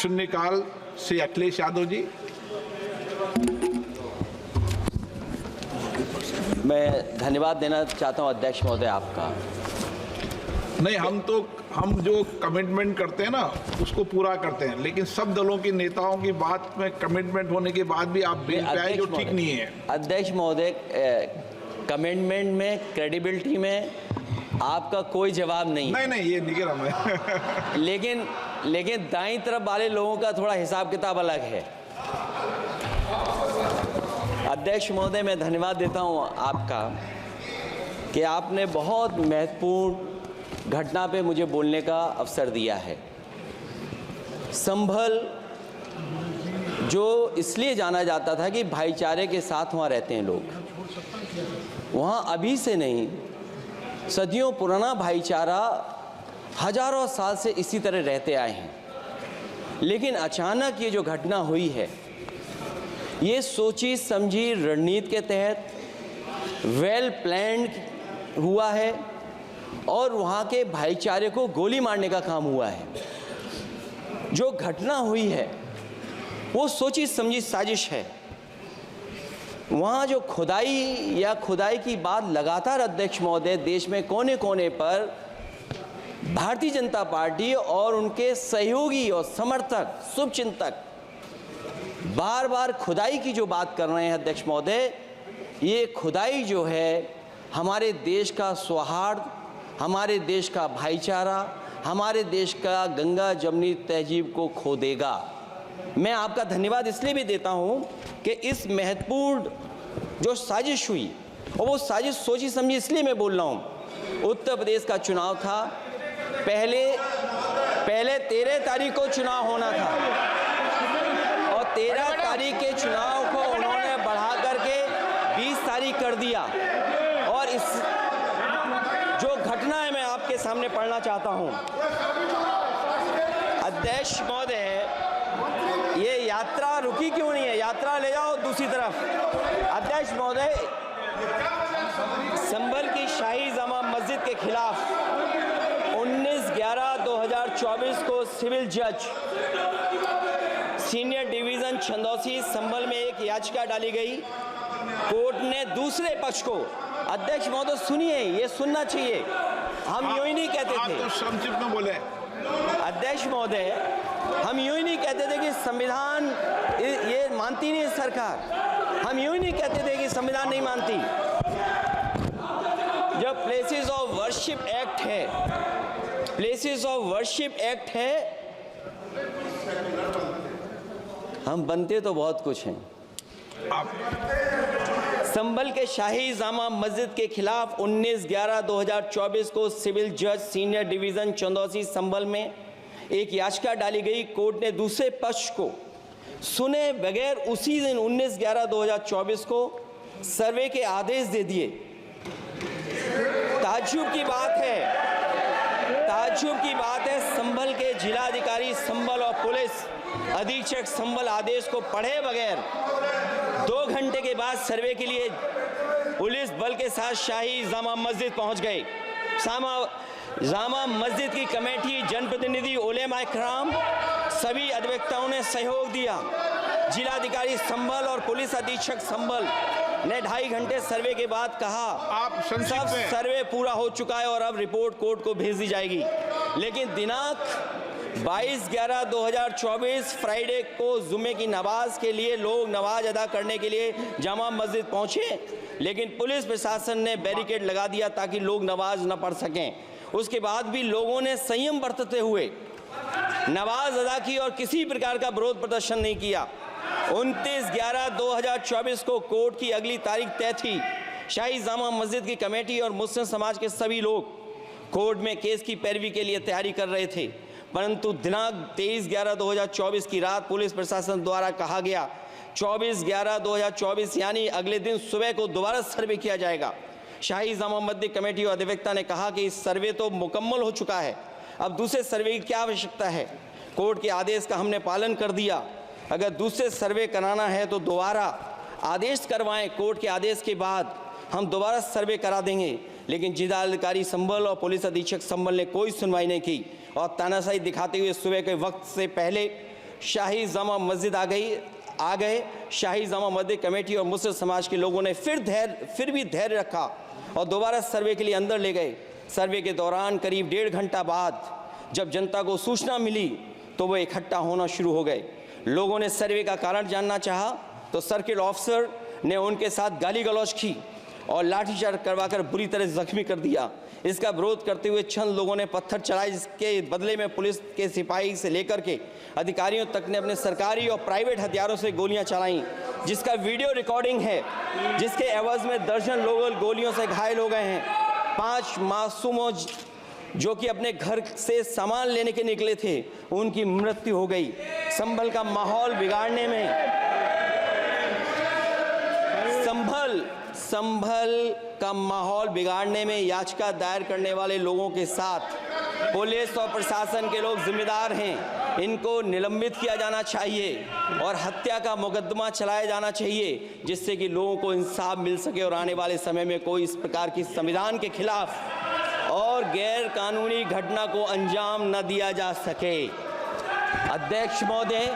शून्यकाल से अखिलेश यादव जी। मैं धन्यवाद देना चाहता हूं अध्यक्ष महोदय आपका। नहीं, हम जो कमिटमेंट करते हैं ना उसको पूरा करते हैं, लेकिन सब दलों के नेताओं की बात में कमिटमेंट होने के बाद भी आप बेल पे आए जो ठीक नहीं है। अध्यक्ष महोदय, कमिटमेंट में, क्रेडिबिलिटी में आपका कोई जवाब नहीं। नहीं, ये नहीं कह रहा मैं। लेकिन दाईं तरफ वाले लोगों का थोड़ा हिसाब किताब अलग है। अध्यक्ष महोदय, मैं धन्यवाद देता हूं आपका कि आपने बहुत महत्वपूर्ण घटना पे मुझे बोलने का अवसर दिया है। संभल जो इसलिए जाना जाता था कि भाईचारे के साथ वहाँ रहते हैं लोग, वहाँ अभी से नहीं, सदियों पुराना भाईचारा हजारों साल से इसी तरह रहते आए हैं। लेकिन अचानक ये जो घटना हुई है, ये सोची समझी रणनीति के तहत वेल प्लान्ड हुआ है और वहाँ के भाईचारे को गोली मारने का काम हुआ है। जो घटना हुई है वो सोची समझी साजिश है। वहाँ जो खुदाई की बात लगातार अध्यक्ष महोदय देश में कोने कोने पर भारतीय जनता पार्टी और उनके सहयोगी और समर्थक, शुभचिंतक बार बार खुदाई की जो बात कर रहे हैं अध्यक्ष महोदय, ये खुदाई जो है हमारे देश का सौहार्द, हमारे देश का भाईचारा, हमारे देश का गंगा जमनी तहजीब को खो देगा। मैं आपका धन्यवाद इसलिए भी देता हूं कि इस महत्वपूर्ण जो साजिश हुई, और वो साजिश सोची समझी इसलिए मैं बोल रहा हूं। उत्तर प्रदेश का चुनाव था, पहले 13 तारीख को चुनाव होना था और 13 तारीख के चुनाव को उन्होंने बढ़ा करके 20 तारीख कर दिया। और इस जो घटना है मैं आपके सामने पढ़ना चाहता हूं। अध्यक्ष महोदय, ये यात्रा रुकी क्यों नहीं है? यात्रा ले जाओ दूसरी तरफ। अध्यक्ष महोदय, संभल की शाही जामा मस्जिद के खिलाफ 19/11/2024 को सिविल जज सीनियर डिवीजन छंदौसी संभल में एक याचिका डाली गई। कोर्ट ने दूसरे पक्ष को, अध्यक्ष महोदय सुनिए, ये सुनना चाहिए, हम यूं ही नहीं कहते थे। आप तो संक्षिप्त में बोले। अध्यक्ष महोदय, हम यूं ही नहीं कहते थे कि संविधान ये मानती नहीं सरकार। हम यूं ही नहीं कहते थे कि संविधान नहीं मानती। जब प्लेसेस ऑफ वर्शिप एक्ट है, प्लेसेस ऑफ वर्शिप एक्ट है, हम बनते तो बहुत कुछ हैं। संभल के शाही जामा मस्जिद के खिलाफ 19/11/2024 को सिविल जज सीनियर डिवीजन चंदौसी संभल में एक याचिका डाली गई। कोर्ट ने दूसरे पक्ष को सुने बगैर उसी दिन 19/11/2024 को सर्वे के आदेश दे दिए। ताज्जुब की बात है, संभल के जिलाधिकारी संभल और पुलिस अधीक्षक संभल आदेश को पढ़े बगैर 2 घंटे के बाद सर्वे के लिए पुलिस बल के साथ शाही जामा मस्जिद पहुंच गए। जामा मस्जिद की कमेटी, जनप्रतिनिधि, उलेमा इकराम, सभी अधिवक्ताओं ने सहयोग दिया। जिलाधिकारी संभल और पुलिस अधीक्षक संभल ने 2.5 घंटे सर्वे के बाद कहा, आप सब सर्वे पूरा हो चुका है और अब रिपोर्ट कोर्ट को भेज दी जाएगी। लेकिन दिनांक 22/11/2024 फ्राइडे को जुम्मे की नमाज के लिए लोग नमाज अदा करने के लिए जामा मस्जिद पहुंचे, लेकिन पुलिस प्रशासन ने बैरिकेड लगा दिया ताकि लोग नमाज न पढ़ सकें। उसके बाद भी लोगों ने संयम बरतते हुए नमाज अदा की और किसी प्रकार का विरोध प्रदर्शन नहीं किया। 29/11/2024 को कोर्ट की अगली तारीख तय थी। शाही जामा मस्जिद की कमेटी और मुस्लिम समाज के सभी लोग कोर्ट में केस की पैरवी के लिए तैयारी कर रहे थे, परंतु दिनांक 23/11/2024 की रात पुलिस प्रशासन द्वारा कहा गया 24/11/2024 यानी अगले दिन सुबह को दोबारा सर्वे किया जाएगा। शाही जामा मस्जिद कमेटी और अधिवक्ता ने कहा कि इस सर्वे तो मुकम्मल हो चुका है, अब दूसरे सर्वे की क्या आवश्यकता है। कोर्ट के आदेश का हमने पालन कर दिया। अगर दूसरे सर्वे कराना है तो दोबारा आदेश करवाएं। कोर्ट के आदेश के बाद हम दोबारा सर्वे करा देंगे। लेकिन जिलाधिकारी संभल और पुलिस अधीक्षक संभल ने कोई सुनवाई नहीं की और तानाशाही दिखाते हुए सुबह के वक्त से पहले शाही जामा मस्जिद आ गए। शाही जामा मस्जिद कमेटी और मुस्लिम समाज के लोगों ने फिर भी धैर्य रखा और दोबारा सर्वे के लिए अंदर ले गए। सर्वे के दौरान करीब 1.5 घंटा बाद जब जनता को सूचना मिली तो वो इकट्ठा होना शुरू हो गए। लोगों ने सर्वे का कारण जानना चाहा तो सर्किल ऑफिसर ने उनके साथ गाली गलौज की और लाठीचार्ज करवाकर बुरी तरह जख्मी कर दिया। इसका विरोध करते हुए चंद लोगों ने पत्थर चलाए, जिसके बदले में पुलिस के सिपाही से लेकर के अधिकारियों तक ने अपने सरकारी और प्राइवेट हथियारों से गोलियां चलाईं, जिसका वीडियो रिकॉर्डिंग है, जिसके एवज में दर्जन लोग गोलियों से घायल हो गए हैं। 5 मासूमों जो कि अपने घर से सामान लेने के निकले थे, उनकी मृत्यु हो गई। संभल का माहौल बिगाड़ने में संभल का माहौल बिगाड़ने में याचिका दायर करने वाले लोगों के साथ पुलिस और प्रशासन के लोग जिम्मेदार हैं। इनको निलंबित किया जाना चाहिए और हत्या का मुकदमा चलाया जाना चाहिए, जिससे कि लोगों को इंसाफ मिल सके और आने वाले समय में कोई इस प्रकार की संविधान के खिलाफ और गैर कानूनी घटना को अंजाम न दिया जा सके। अध्यक्ष महोदय,